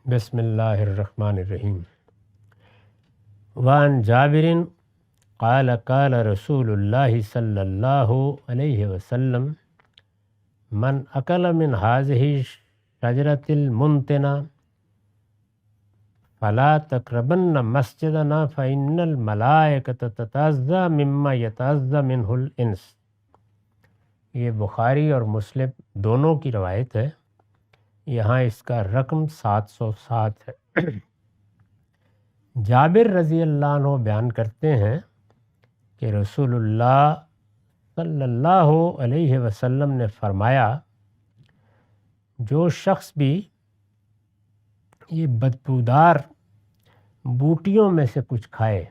بسم اللہ الرحمن الرحیم۔ وعن جابر قال قال رسول اللہ صلی اللہ علیہ وسلم من اکل من هذه الشجرة المنتنة فلا تقربن مسجدنا فإن الملائکۃ تتعظى مما يتعظى منه الانس۔ یہ بخاری اور مسلم دونوں کی روایت ہے۔ یہاں اس کا رقم 707 ہے۔ جابر رضی اللہ عنہ بیان کرتے ہیں کہ رسول اللہ صلی اللہ علیہ وسلم نے فرمایا، جو شخص بھی یہ بدبودار بوٹیوں میں سے کچھ کھائے،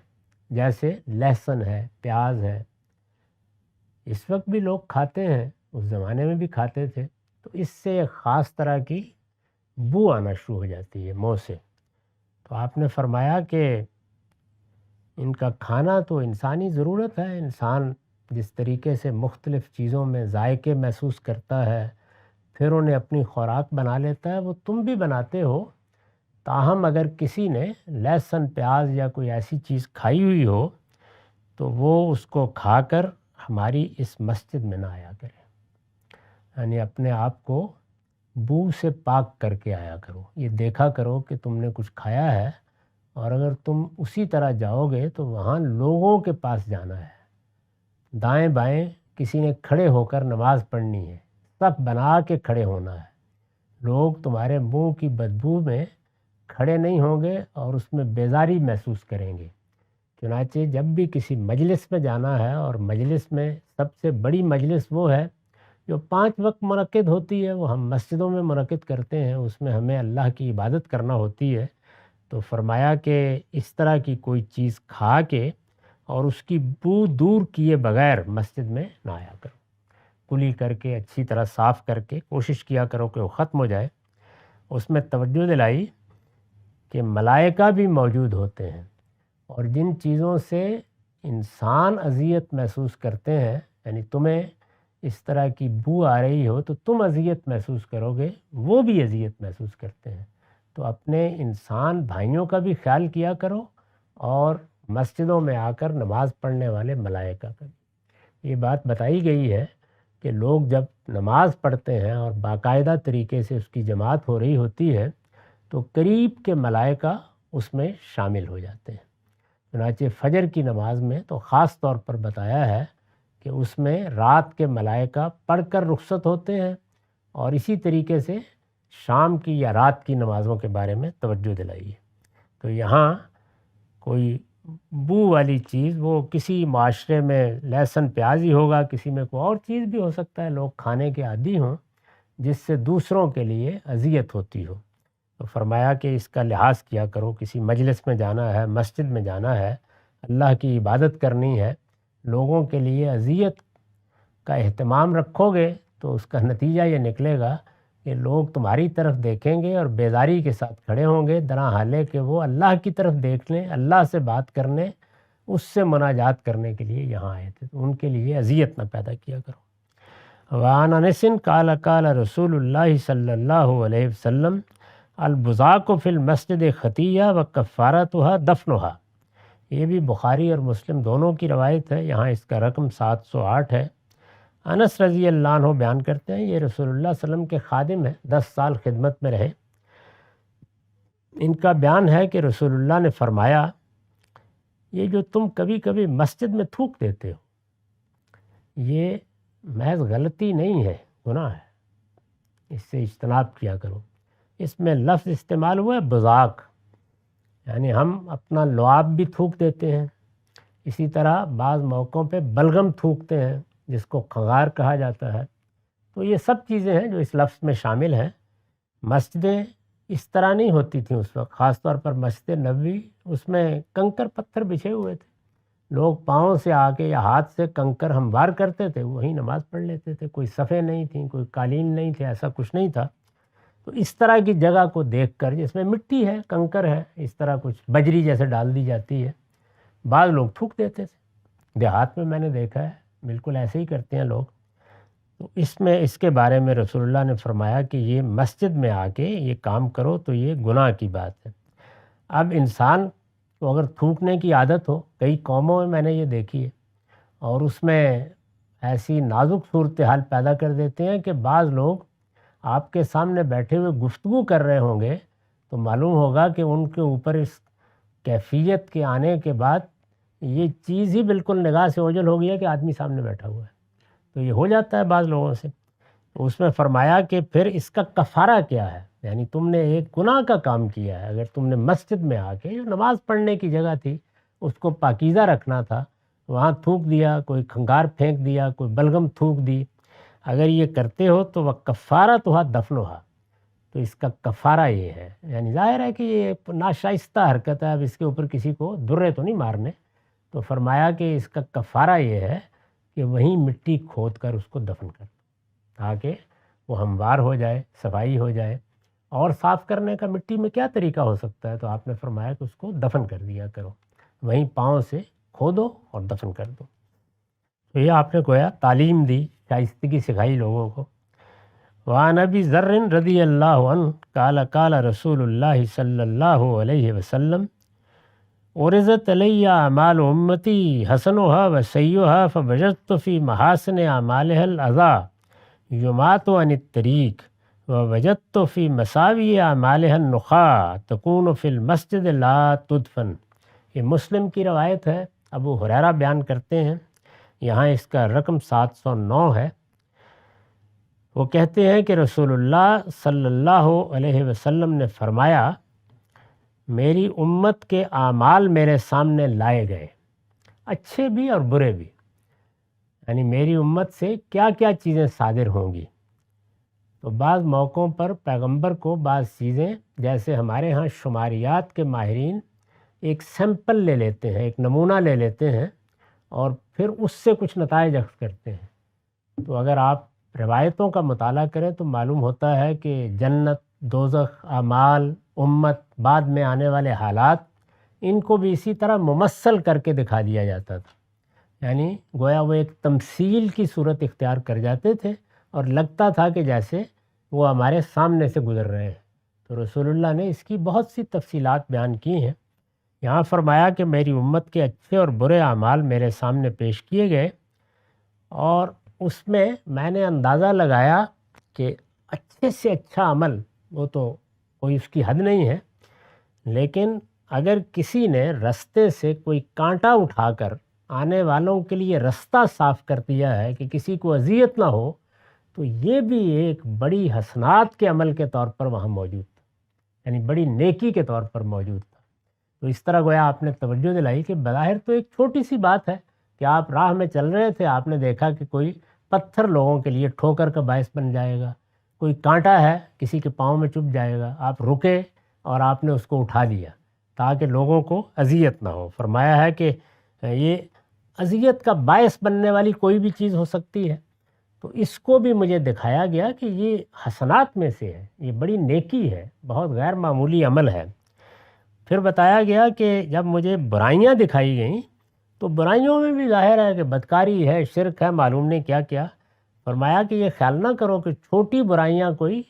جیسے لہسن ہے، پیاز ہے، اس وقت بھی لوگ کھاتے ہیں، اس زمانے میں بھی کھاتے تھے، تو اس سے ایک خاص طرح کی بو آنا شروع ہو جاتی ہے منہ سے۔ تو آپ نے فرمایا کہ ان کا کھانا تو انسانی ضرورت ہے، انسان جس طریقے سے مختلف چیزوں میں ذائقے محسوس کرتا ہے پھر انہیں اپنی خوراک بنا لیتا ہے، وہ تم بھی بناتے ہو، تاہم اگر کسی نے لہسن پیاز یا کوئی ایسی چیز کھائی ہوئی ہو تو وہ اس کو کھا کر ہماری اس مسجد میں نہ آیا کرے، یعنی اپنے آپ کو بو سے پاک کر کے آیا کرو۔ یہ دیکھا کرو کہ تم نے کچھ کھایا ہے، اور اگر تم اسی طرح جاؤ گے تو وہاں لوگوں کے پاس جانا ہے، دائیں بائیں کسی نے کھڑے ہو کر نماز پڑھنی ہے، صف بنا کے کھڑے ہونا ہے، لوگ تمہارے منہ کی بدبو میں کھڑے نہیں ہوں گے اور اس میں بیزاری محسوس کریں گے۔ چنانچہ جب بھی کسی مجلس میں جانا ہے، اور مجلس میں سب سے بڑی مجلس وہ ہے جو 5 وقت منعقد ہوتی ہے، وہ ہم مسجدوں میں منعقد کرتے ہیں، اس میں ہمیں اللہ کی عبادت کرنا ہوتی ہے، تو فرمایا کہ اس طرح کی کوئی چیز کھا کے اور اس کی بو دور کیے بغیر مسجد میں نہ آیا کرو، کلی کر کے اچھی طرح صاف کر کے کوشش کیا کرو کہ وہ ختم ہو جائے۔ اس میں توجہ دلائی کہ ملائکہ بھی موجود ہوتے ہیں، اور جن چیزوں سے انسان اذیت محسوس کرتے ہیں، یعنی تمہیں اس طرح کی بو آ رہی ہو تو تم اذیت محسوس کرو گے، وہ بھی اذیت محسوس کرتے ہیں، تو اپنے انسان بھائیوں کا بھی خیال کیا کرو، اور مسجدوں میں آ کر نماز پڑھنے والے ملائکہ کا بھی۔ یہ بات بتائی گئی ہے کہ لوگ جب نماز پڑھتے ہیں اور باقاعدہ طریقے سے اس کی جماعت ہو رہی ہوتی ہے تو قریب کے ملائکہ اس میں شامل ہو جاتے ہیں۔ چنانچہ فجر کی نماز میں تو خاص طور پر بتایا ہے کہ اس میں رات کے ملائکہ پڑھ کر رخصت ہوتے ہیں، اور اسی طریقے سے شام کی یا رات کی نمازوں کے بارے میں توجہ دلائی ہے۔ تو یہاں کوئی بو والی چیز وہ کسی معاشرے میں لہسن پیاز ہی ہوگا، کسی میں کوئی اور چیز بھی ہو سکتا ہے، لوگ کھانے کے عادی ہوں جس سے دوسروں کے لیے اذیت ہوتی ہو، تو فرمایا کہ اس کا لحاظ کیا کرو، کسی مجلس میں جانا ہے، مسجد میں جانا ہے، اللہ کی عبادت کرنی ہے، لوگوں کے لیے اذیت کا اہتمام رکھو گے تو اس کا نتیجہ یہ نکلے گا کہ لوگ تمہاری طرف دیکھیں گے اور بیزاری کے ساتھ کھڑے ہوں گے، درا حالے کہ وہ اللہ کی طرف دیکھ لیں، اللہ سے بات کرنے، اس سے مناجات کرنے کے لیے یہاں آئے تھے، تو ان کے لیے اذیت نہ پیدا کیا کرو۔ وعن انس قال قال رسول اللہ صلی اللہ علیہ وسلم البزاق فی المسجد خطیہ وکفارتها دفنها۔ یہ بھی بخاری اور مسلم دونوں کی روایت ہے، یہاں اس کا رقم 708 ہے۔ انس رضی اللہ عنہ بیان کرتے ہیں، یہ رسول اللہ صلی اللہ علیہ وسلم کے خادم ہیں، 10 سال خدمت میں رہے۔ ان کا بیان ہے کہ رسول اللہ نے فرمایا، یہ جو تم کبھی کبھی مسجد میں تھوک دیتے ہو، یہ محض غلطی نہیں ہے، گناہ ہے، اس سے اجتناب کیا کرو۔ اس میں لفظ استعمال ہوا ہے بزاق، یعنی ہم اپنا لعاب بھی تھوک دیتے ہیں، اسی طرح بعض موقعوں پہ بلغم تھوکتے ہیں جس کو خغار کہا جاتا ہے، تو یہ سب چیزیں ہیں جو اس لفظ میں شامل ہیں۔ مسجدیں اس طرح نہیں ہوتی تھیں اس وقت، خاص طور پر مسجد نبوی، اس میں کنکر پتھر بچھے ہوئے تھے، لوگ پاؤں سے آ کے یا ہاتھ سے کنکر ہموار کرتے تھے، وہیں نماز پڑھ لیتے تھے، کوئی صفیں نہیں تھیں، کوئی قالین نہیں تھے، ایسا کچھ نہیں تھا۔ تو اس طرح کی جگہ کو دیکھ کر، جس میں مٹی ہے، کنکر ہے، اس طرح کچھ بجری جیسے ڈال دی جاتی ہے، بعض لوگ تھوک دیتے تھے، دیہات میں نے دیکھا ہے بالکل ایسے ہی کرتے ہیں لوگ۔ تو اس کے بارے میں رسول اللہ نے فرمایا کہ یہ مسجد میں آ کے یہ کام کرو تو یہ گناہ کی بات ہے۔ اب انسان کو اگر تھوکنے کی عادت ہو، کئی قوموں میں نے یہ دیکھی ہے، اور اس میں ایسی نازک صورتحال پیدا کر دیتے ہیں کہ بعض لوگ آپ کے سامنے بیٹھے ہوئے گفتگو کر رہے ہوں گے تو معلوم ہوگا کہ ان کے اوپر اس کیفیت کے آنے کے بعد یہ چیز ہی بالکل نگاہ سے اوجھل ہو گیا کہ آدمی سامنے بیٹھا ہوا ہے۔ تو یہ ہو جاتا ہے بعض لوگوں سے۔ اس میں فرمایا کہ پھر اس کا کفارہ کیا ہے، یعنی تم نے ایک گناہ کا کام کیا ہے۔ اگر تم نے مسجد میں آ کے جو نماز پڑھنے کی جگہ تھی اس کو پاکیزہ رکھنا تھا، وہاں تھوک دیا، کوئی کھنگار پھینک دیا، کوئی بلغم تھوک دی، اگر یہ کرتے ہو تو وہ کفارہ تو دفنھا، تو اس کا کفارہ یہ ہے۔ یعنی ظاہر ہے کہ یہ ناشائستہ حرکت ہے، اب اس کے اوپر کسی کو درے تو نہیں مارنے، تو فرمایا کہ اس کا کفارہ یہ ہے کہ وہیں مٹی کھود کر اس کو دفن کر تاکہ وہ ہموار ہو جائے، صفائی ہو جائے۔ اور صاف کرنے کا مٹی میں کیا طریقہ ہو سکتا ہے؟ تو آپ نے فرمایا کہ اس کو دفن کر دیا کرو، وہیں پاؤں سے کھودو اور دفن کر دو۔ تو یہ آپ نے گویا تعلیم دی، شائستگی سکھائی لوگوں کو۔ وعن ابی ذر رضی اللہ عنہ قال قال رسول اللہ صلی اللہ علیہ وسلم عرضت علی اعمال امتی حسنها وسیئها فوجدت فی محاسن اعمالها الاذى یمات عن الطریق ووجدت فی مساوی اعمالها النخاع تکون فی المسجد لا تدفن۔ یہ مسلم کی روایت ہے، ابو ہریرہ بیان کرتے ہیں، یہاں اس کا رقم 709 ہے۔ وہ کہتے ہیں کہ رسول اللہ صلی اللہ علیہ وسلم نے فرمایا، میری امت کے اعمال میرے سامنے لائے گئے، اچھے بھی اور برے بھی، یعنی میری امت سے کیا کیا چیزیں صادر ہوں گی۔ تو بعض موقعوں پر پیغمبر کو بعض چیزیں، جیسے ہمارے ہاں شماریات کے ماہرین ایک سیمپل لے لیتے ہیں، ایک نمونہ لے لیتے ہیں اور پھر اس سے کچھ نتائج اخذ کرتے ہیں۔ تو اگر آپ روایتوں کا مطالعہ کریں تو معلوم ہوتا ہے کہ جنت، دوزخ، اعمال، امت، بعد میں آنے والے حالات، ان کو بھی اسی طرح ممثل کر کے دکھا دیا جاتا تھا، یعنی گویا وہ ایک تمثیل کی صورت اختیار کر جاتے تھے اور لگتا تھا کہ جیسے وہ ہمارے سامنے سے گزر رہے ہیں۔ تو رسول اللہ نے اس کی بہت سی تفصیلات بیان کی ہیں۔ یہاں فرمایا کہ میری امت کے اچھے اور برے اعمال میرے سامنے پیش کیے گئے، اور اس میں نے اندازہ لگایا کہ اچھے سے اچھا عمل، وہ تو کوئی اس کی حد نہیں ہے، لیکن اگر کسی نے رستے سے کوئی کانٹا اٹھا کر آنے والوں کے لیے رستہ صاف کر دیا ہے کہ کسی کو اذیت نہ ہو، تو یہ بھی ایک بڑی حسنات کے عمل کے طور پر وہاں موجود تھا، یعنی بڑی نیکی کے طور پر موجود تھا۔ تو اس طرح گویا آپ نے توجہ دلائی کہ بظاہر تو ایک چھوٹی سی بات ہے کہ آپ راہ میں چل رہے تھے، آپ نے دیکھا کہ کوئی پتھر لوگوں کے لیے ٹھوکر کا باعث بن جائے گا، کوئی کانٹا ہے کسی کے پاؤں میں چبھ جائے گا، آپ رکے اور آپ نے اس کو اٹھا لیا تاکہ لوگوں کو اذیت نہ ہو۔ فرمایا ہے کہ یہ اذیت کا باعث بننے والی کوئی بھی چیز ہو سکتی ہے، تو اس کو بھی مجھے دکھایا گیا کہ یہ حسنات میں سے ہے، یہ بڑی نیکی ہے، بہت غیر معمولی عمل ہے۔ پھر بتایا گیا کہ جب مجھے برائیاں دکھائی گئیں تو برائیوں میں بھی ظاہر ہے کہ بدکاری ہے، شرک ہے، معلوم نہیں کیا کیا۔ فرمایا کہ یہ خیال نہ کرو کہ چھوٹی برائیاں کوئی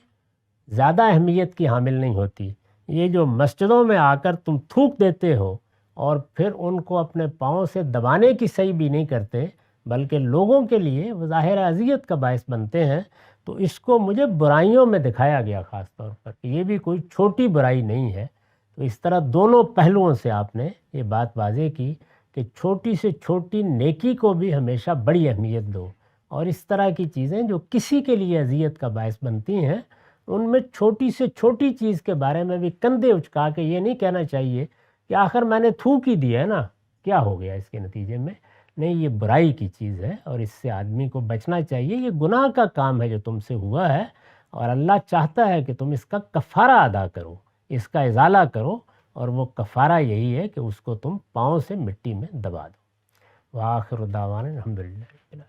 زیادہ اہمیت کی حامل نہیں ہوتی، یہ جو مسجدوں میں آ کر تم تھوک دیتے ہو اور پھر ان کو اپنے پاؤں سے دبانے کی صحیح بھی نہیں کرتے بلکہ لوگوں کے لیے وہ ظاہر اذیت کا باعث بنتے ہیں، تو اس کو مجھے برائیوں میں دکھایا گیا خاص طور پر کہ یہ بھی کوئی چھوٹی برائی نہیں ہے۔ تو اس طرح دونوں پہلوؤں سے آپ نے یہ بات واضح کی کہ چھوٹی سے چھوٹی نیکی کو بھی ہمیشہ بڑی اہمیت دو، اور اس طرح کی چیزیں جو کسی کے لیے اذیت کا باعث بنتی ہیں ان میں چھوٹی سے چھوٹی چیز کے بارے میں بھی کندھے اچکا کے یہ نہیں کہنا چاہیے کہ آخر میں نے تھوک ہی دیا ہے نا، کیا ہو گیا اس کے نتیجے میں۔ نہیں، یہ برائی کی چیز ہے اور اس سے آدمی کو بچنا چاہیے، یہ گناہ کا کام ہے جو تم سے ہوا ہے، اور اللہ چاہتا ہے کہ تم اس کا کفارہ ادا کرو، اس کا ازالہ کرو، اور وہ کفارہ یہی ہے کہ اس کو تم پاؤں سے مٹی میں دبا دو۔ وآخر دعوانا الحمدللہ۔